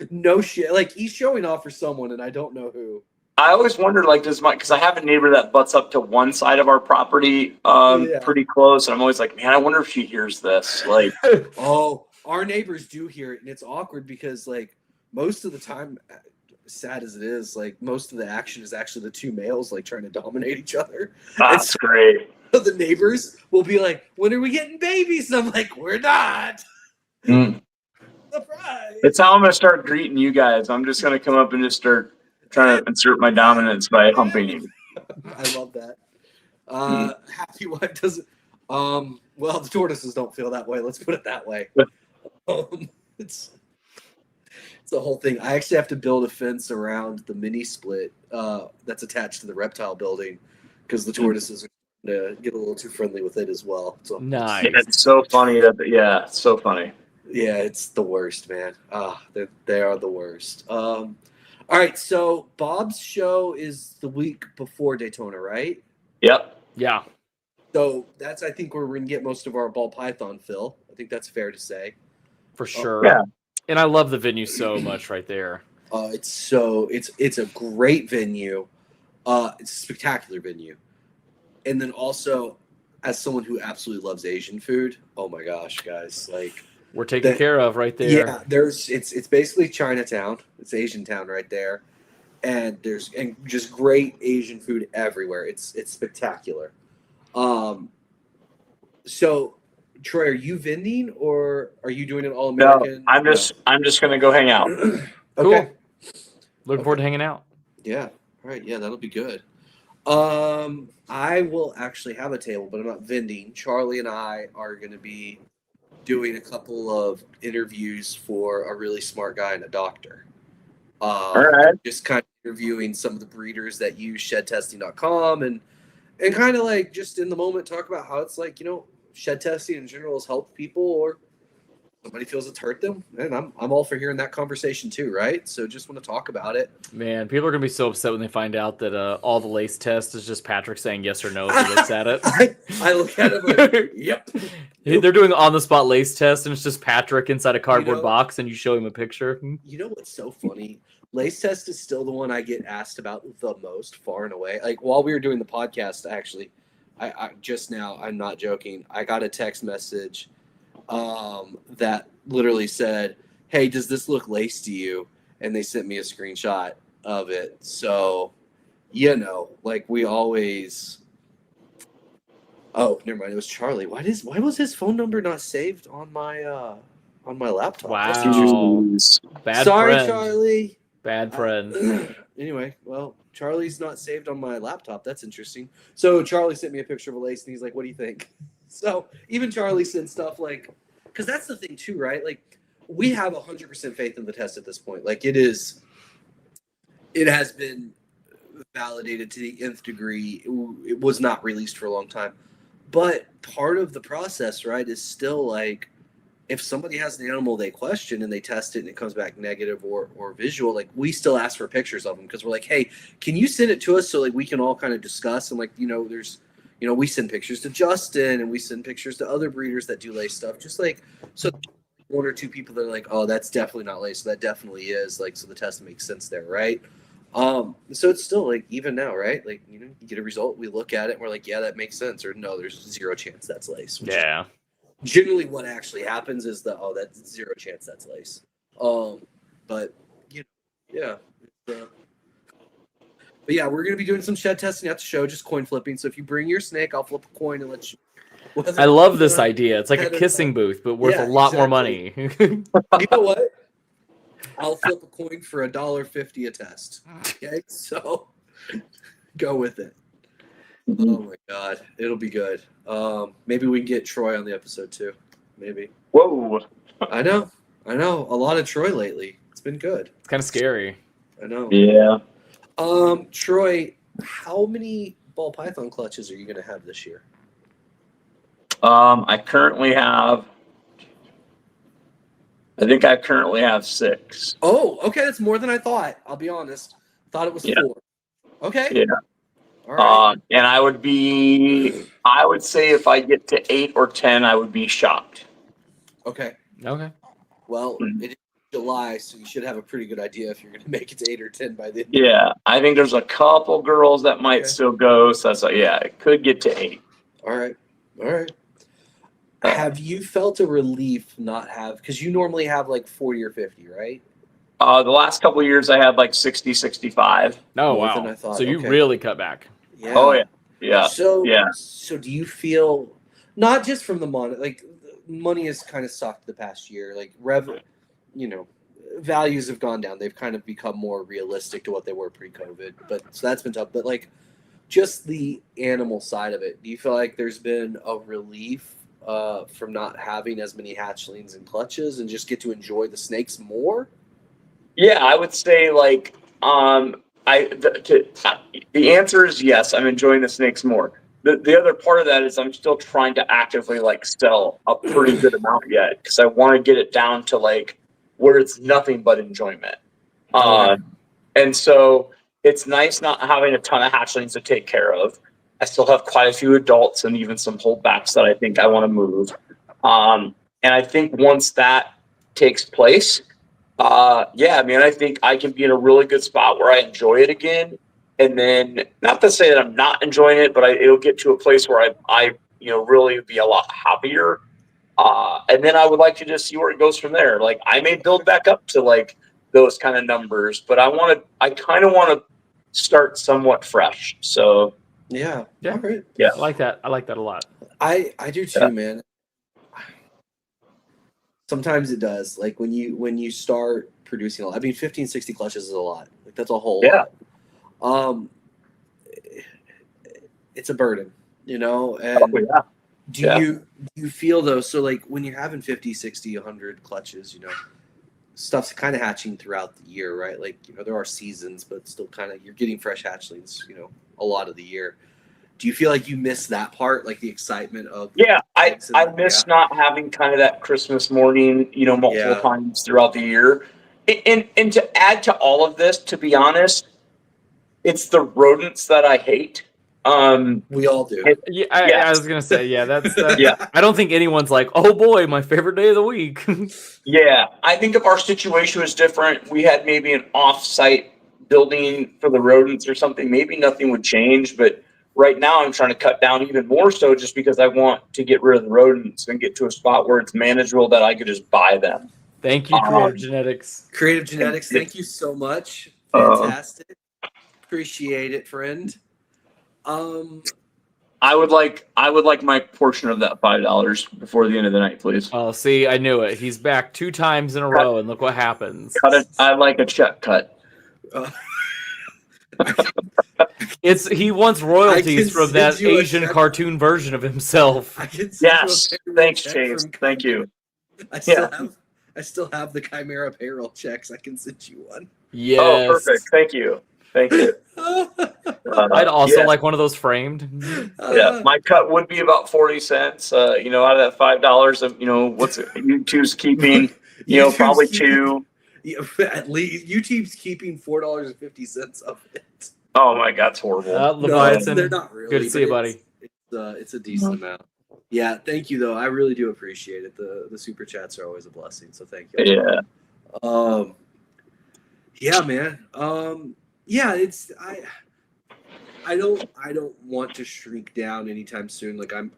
No shit. Like, he's showing off for someone, and I don't know who. I always wonder, like, because I have a neighbor that butts up to one side of our property pretty close, and I'm always like, man, I wonder if she hears this. Like, our neighbors do hear it, and it's awkward because, like, most of the time, sad as it is, like, most of the action is actually the two males, like, trying to dominate each other. That's great. So the neighbors will be like, when are we getting babies? And I'm like, we're not. Surprise. That's how I'm going to start greeting you guys. I'm just going to come up and just start trying to insert my dominance by humping you. I love that. Happy wife doesn't. Well, the tortoises don't feel that way. Let's put it that way. It's the whole thing. I actually have to build a fence around the mini split that's attached to the reptile building because the tortoises are going to get a little too friendly with it as well. So nice. It's so funny it's so funny. Yeah, it's the worst, man. They are the worst. All right, so Bob's show is the week before Daytona, right? Yep. Yeah. So that's, I think, where we're going to get most of our ball python fill. I think that's fair to say. For sure. Yeah. And I love the venue so much right there. It's a great venue. It's a spectacular venue. And then also, as someone who absolutely loves Asian food, oh my gosh, guys, like, we're taken care of right there. Yeah, it's basically Chinatown. It's Asian town right there. And there's just great Asian food everywhere. It's spectacular. So Troy, are you vending or are you doing an all No, American? I'm just gonna go hang out. Okay. Looking forward to hanging out. Yeah. All right. Yeah, that'll be good. I will actually have a table, but I'm not vending. Charlie and I are going to be doing a couple of interviews for a really smart guy and a doctor. All right. Just kind of interviewing some of the breeders that use shedtesting.com and kind of like just in the moment talk about how it's like, shed testing in general has helped people or somebody feels it's hurt them. And I'm all for hearing that conversation too, right? So just want to talk about it. Man, people are gonna be so upset when they find out that all the lace test is just Patrick saying yes or no as he looks at it. I look at it like, yep. They're doing on the spot lace test, and it's just Patrick inside a cardboard You know- box, and you show him a picture. You know what's so funny? Lace test is still the one I get asked about the most, far and away. Like while we were doing the podcast, actually, I just now, I'm not joking. I got a text message that literally said, "Hey, does this look lace to you?" And they sent me a screenshot of it. So, like we always. Oh, never mind. It was Charlie. Why was his phone number not saved on my laptop? That's Wow. interesting. Bad Sorry, friend. Charlie. Bad friend. Anyway, well, Charlie's not saved on my laptop. That's interesting. So Charlie sent me a picture of a lace, and he's like, "What do you think?" So even Charlie sent stuff like, because that's the thing too, right? Like we have 100% faith in the test at this point. Like it has been validated to the nth degree. It was not released for a long time, but part of the process, right, is still like, if somebody has an animal they question and they test it and it comes back negative or visual, like we still ask for pictures of them because we're like, hey, can you send it to us so like we can all kind of discuss and like, there's, we send pictures to Justin and we send pictures to other breeders that do lace stuff, just like, so one or two people that are like, oh, that's definitely not lace. So that definitely is like, so the test makes sense there. Right. So it's still like, even now, right? Like, you get a result, we look at it and we're like, yeah, that makes sense. Or no, there's 0 chance that's lace. which is Yeah. generally what actually happens is that's 0 chance that's lace. But yeah. But yeah, we're gonna be doing some shed testing at the show, just coin flipping. So if you bring your snake, I'll flip a coin and let you. I love this idea. It's like a Head of- kissing booth, but worth Yeah, a lot more money. You know what? I'll flip a coin for $1.50 a test. Okay, so go with it. Oh my god, it'll be good. Maybe we can get Troy on the episode too. Maybe. Whoa. I know. A lot of Troy lately. It's been good. It's kind of scary. I know. Yeah. Troy, how many ball python clutches are you going to have this year? I currently have 6. Oh, okay, that's more than I thought. I'll be honest. Thought it was 4. Okay. Yeah. All right. And I would say if I get to 8 or 10, I would be shocked. Okay. Okay. Well, it is July, so you should have a pretty good idea if you're going to make it to 8 or 10 by then. Yeah, I think there's a couple girls that might still go. So that's like, yeah, it could get to 8. All right. Have you felt a relief not have, because you normally have like 40 or 50, right? The last couple of years, I had like 60, 65. Oh, More than wow. I thought. So you Okay. really cut back. Yeah. Oh, yeah. Yeah. So Yeah. So do you feel, not just from the money, like money has kind of sucked the past year, like values have gone down. They've kind of become more realistic to what they were pre-COVID, but so that's been tough. But like just the animal side of it, do you feel like there's been a relief from not having as many hatchlings and clutches and just get to enjoy the snakes more? Yeah, I would say like the answer is yes. I'm enjoying the snakes more. The other part of that is I'm still trying to actively like sell a pretty good amount yet because I want to get it down to like where it's nothing but enjoyment. And so it's nice not having a ton of hatchlings to take care of. I still have quite a few adults and even some holdbacks that I think I want to move. And I think once that takes place, I think I can be in a really good spot where I enjoy it again. And then, not to say that I'm not enjoying it, but it'll get to a place where I really be a lot happier. And then I would like to just see where it goes from there. Like I may build back up to like those kind of numbers, but I kind of want to start somewhat fresh. So Yeah. Yeah. All right. Yeah. I like that. I like that a lot. I do too, man. Sometimes it does. Like when you start producing a lot. I mean, 15, 60 clutches is a lot. Like that's a whole Yeah. lot. It's a burden, and Oh, yeah. do you feel though, so like when you're having 50, 60, 100 clutches, stuff's kind of hatching throughout the year, right? Like, there are seasons, but still kind of you're getting fresh hatchlings, a lot of the year. Do you feel like you miss that part, like the excitement of Yeah, I Yeah. miss not having kind of that Christmas morning, multiple Yeah. times throughout the year. And to add to all of this, to be honest, it's the rodents that I hate. We all do. Yeah, Yes. I was gonna say, yeah, that's Yeah. I don't think anyone's like, oh boy, my favorite day of the week. Yeah, I think if our situation was different, we had maybe an off-site building for the rodents or something, maybe nothing would change. But right now, I'm trying to cut down even more so just because I want to get rid of the rodents and get to a spot where it's manageable that I could just buy them. Thank you, Creative Genetics. Creative Genetics, thank you so much. Uh, Fantastic. Appreciate it, friend. I would like my portion of that $5 before the end of the night, please. Oh, see, I knew it. He's back 2 times in a row, and look what happens. Cut it. I like a check cut. Uh, He wants I royalties can from send that you a Asian check. cartoon version of himself. I can send Yes. you a payroll Thanks, check Chase. from Thank you. I still have the Chimera payroll checks. I can send you one. Yes. Oh, perfect. Thank you. Thank you. I'd also yeah. like one of those framed. Yeah, my cut would be about 40 cents. Out of that $5 of what's it? YouTube's keeping, YouTube's probably keeping- two. Yeah, at least YouTube's keeping $4.50 of it. Oh my God, it's horrible. Leviathan, they're not really. good to see you, but buddy. It's a decent amount. Yeah, thank you though. I really do appreciate it. The super chats are always a blessing. So thank you. Yeah. Yeah, man. Yeah, it's I don't want to shrink down anytime soon. Like I'm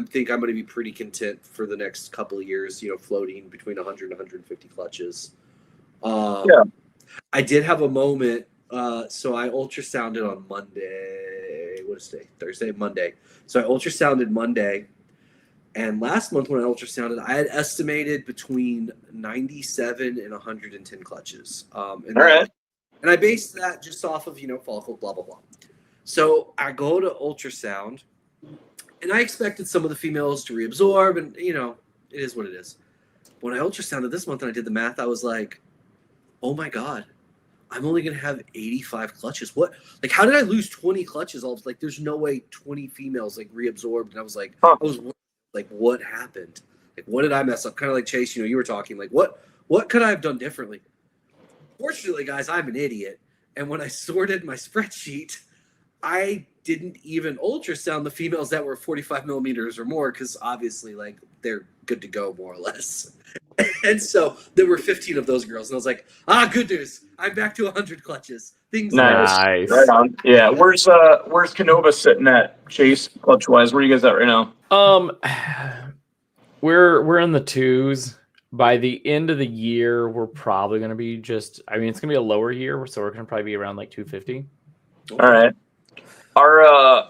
think I'm going to be pretty content for the next couple of years, floating between 100 and 150 clutches. Yeah. I did have a moment. So I ultrasounded on Monday. What is today? Thursday, Monday. So I ultrasounded Monday. And last month when I ultrasounded, I had estimated between 97 and 110 clutches. All right. And I based that just off of, follicle, blah, blah, blah. So I go to ultrasound, and I expected some of the females to reabsorb, and, it is what it is. When I ultrasounded this month and I did the math, I was like, oh my God, I'm only going to have 85 clutches. What? Like, how did I lose 20 clutches? Like, there's no way 20 females, reabsorbed. And I was like, what happened? Like, what did I mess up? Kind of like Chase, you were talking, like, what could I have done differently? Fortunately, guys, I'm an idiot. And when I sorted my spreadsheet, I didn't even ultrasound the females that were 45 millimeters or more because obviously, they're good to go more or less. And so there were 15 of those girls. And I was like, good news. I'm back to 100 clutches. Things Nice. Right on. Yeah. Where's Canova sitting at, Chase, clutch wise? Where are you guys at right now? We're in the 2s. By the end of the year, we're probably going to be it's going to be a lower year, so we're going to probably be around 250. All right. Our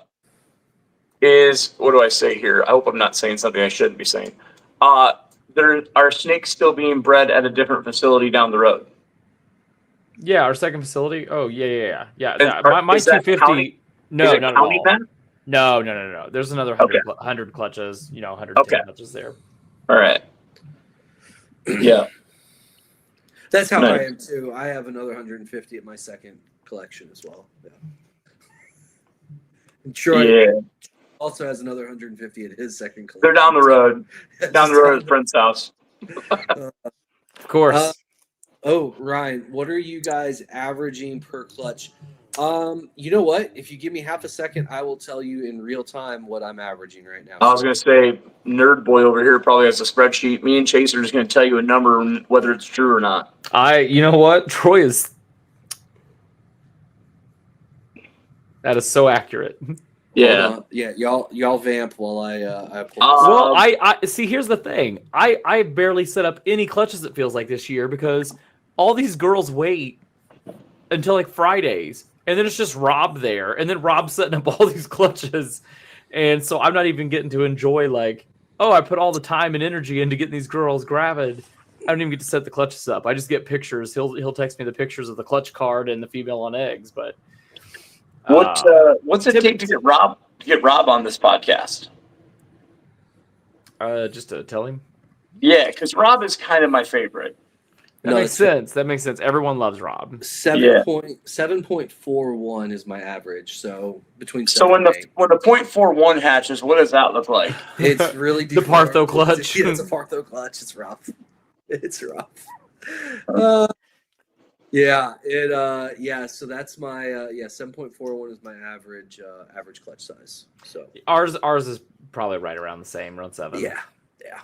what do I say here? I hope I'm not saying something I shouldn't be saying. There are snakes still being bred at a different facility down the road. Yeah, our second facility. Oh, yeah. My Is that 250. counting? No, Is it not at counting all. then? No. There's another 100 clutches. 110 clutches there. All right. Yeah. That's how Nice. I am too. I have another 150 at my second collection as well. Yeah. And Troy also has another 150 at his second collection. They're down the road. Down the road at Brent's house. Of course. Ryan, what are you guys averaging per clutch? You know what? If you give me half a second, I will tell you in real time what I'm averaging right now. I was going to say, Nerd Boy over here probably has a spreadsheet. Me and Chase are just going to tell you a number, whether it's true or not. You know what? Troy is. That is so accurate. Yeah. Yeah. Y'all vamp while I pull. Well, I see. Here's the thing. I barely set up any clutches. It feels like this year because all these girls wait until Fridays, and then it's just Rob there, and then Rob's setting up all these clutches, and so I'm not even getting to enjoy oh, I put all the time and energy into getting these girls gravid. I don't even get to set the clutches up. I just get pictures. He'll text me the pictures of the clutch card and the female on eggs. But what's it take to get Rob on this podcast? Just to tell him. Yeah, because Rob is kind of my favorite. That makes sense. That makes sense. Everyone loves Rob. 7.41 is my average. So between so when the 0.41 hatches, what does that look like? It's really the Partho clutch. Yeah, it's a Partho clutch. It's rough. It's rough. So that's my 7.41 is my average clutch size. So ours is probably right around the same, around 7. Yeah.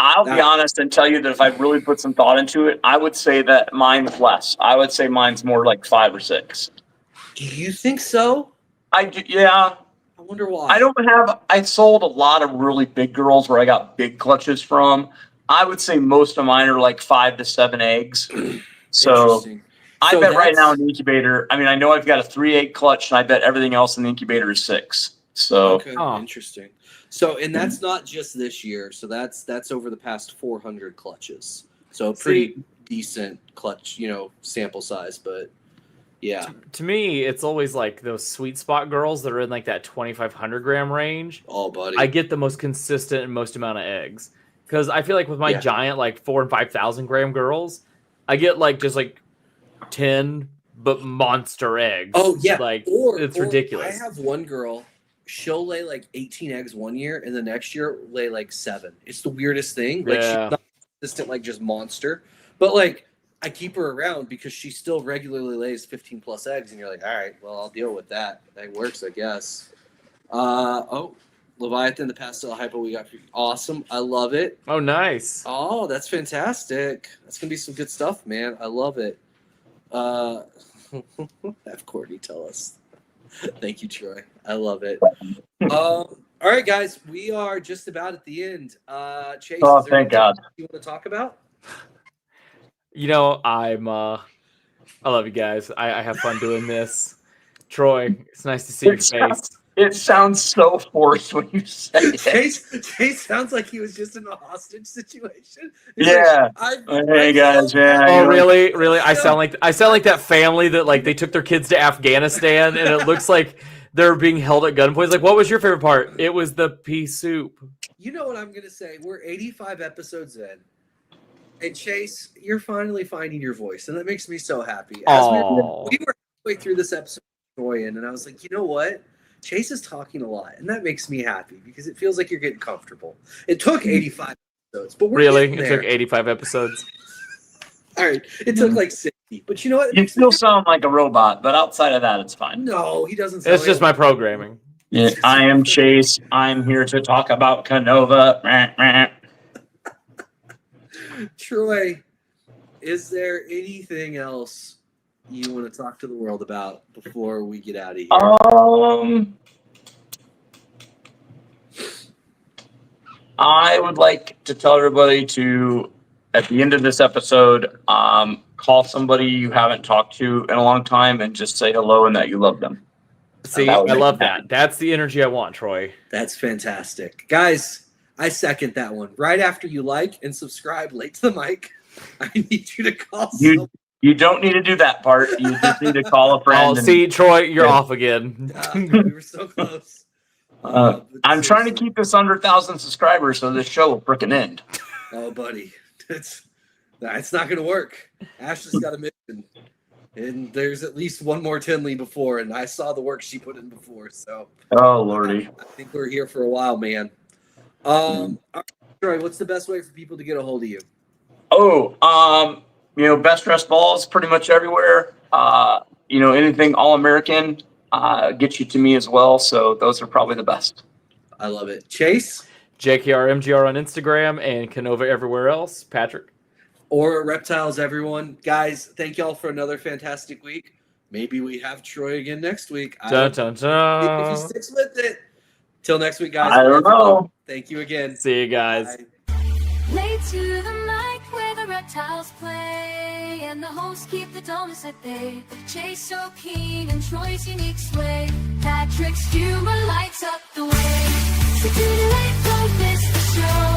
I'll be honest and tell you that if I really put some thought into it, I would say that mine's less. I would say mine's more like 5 or 6. Do you think so? Yeah. I wonder why. I sold a lot of really big girls where I got big clutches from. I would say most of mine are like 5 to 7 eggs. So I bet right now in the incubator, I mean, I know I've got a 3 egg clutch and I bet everything else in the incubator is 6. So okay, interesting. So, and that's not just this year. So that's over the past 400 clutches. So pretty decent clutch, sample size. But yeah, to me, it's always like those sweet spot girls that are in like that 2,500 gram range. Oh, buddy, I get the most consistent and most amount of eggs because I feel like with my giant like 4,000 and 5,000 gram girls, I get like just like 10 but monster eggs. Oh yeah, it's ridiculous. I have one girl. She'll lay like 18 eggs one year, and the next year lay like 7. It's the weirdest thing. Like she's not consistent, like just monster. But like I keep her around because she still regularly lays 15 plus eggs, and you're like, all right, well I'll deal with that. That works, I guess. Leviathan, the pastel hypo we got for you. Awesome. I love it. Oh, nice. Oh, that's fantastic. That's gonna be some good stuff, man. I love it. Have Courtney tell us. Thank you, Troy. I love it. All right, guys, we are just about at the end. Chase, oh, thank God. You want to talk about? I love you guys. I have fun doing this. Troy, it's nice to see your face. It sounds so forced when you say it. Chase sounds like he was just in a hostage situation. He's yeah. Hey guys, yeah. Oh, really? Really? I sound like that family that like they took their kids to Afghanistan and it looks like they're being held at gunpoint. It's like, what was your favorite part? It was the pea soup. You know what I'm gonna say? We're 85 episodes in. And Chase, you're finally finding your voice, and that makes me so happy. As we were halfway through this episode, and I was like, you know what? Chase is talking a lot, and that makes me happy because it feels like you're getting comfortable. It took 85 episodes, but we're really? It took 85 episodes. All right, it took like 60, but you know what? You still sound like a robot, but outside of that, it's fine. No, he doesn't. It's just my programming. Yeah, I am Chase. I'm here to talk about Canova. Troy, is there anything else you want to talk to the world about before we get out of here? I would like to tell everybody to, at the end of this episode, call somebody you haven't talked to in a long time and just say hello and that you love them. See, I love that. That's the energy I want, Troy. That's fantastic. Guys, I second that one. Right after you like and subscribe late to the mic, I need you to call someone. You don't need to do that part. You just need to call a friend. See, Troy, you're off again. We were so close. I'm trying to keep this under 1,000 subscribers so this show will frickin' end. Oh, buddy. It's not going to work. Ashley's got a mission. And there's at least one more Tinley before, and I saw the work she put in before. So, oh, Lordy. I think we're here for a while, man. Troy, what's the best way for people to get a hold of you? Best dressed balls pretty much everywhere. Anything All-American gets you to me as well. So those are probably the best. I love it. Chase? JKRMGR on Instagram and Canova everywhere else. Patrick? Or Reptiles, everyone. Guys, thank y'all for another fantastic week. Maybe we have Troy again next week. Dun, dun, dun. If he sticks with it. Till next week, guys. I don't know. Thank you again. See you guys. Bye. Late to the mic where the reptiles play, and the hosts keep the dullness at bay. Chase so keen and Troy's unique sway. Patrick's humor lights up the way. So tune in late, don't miss the show.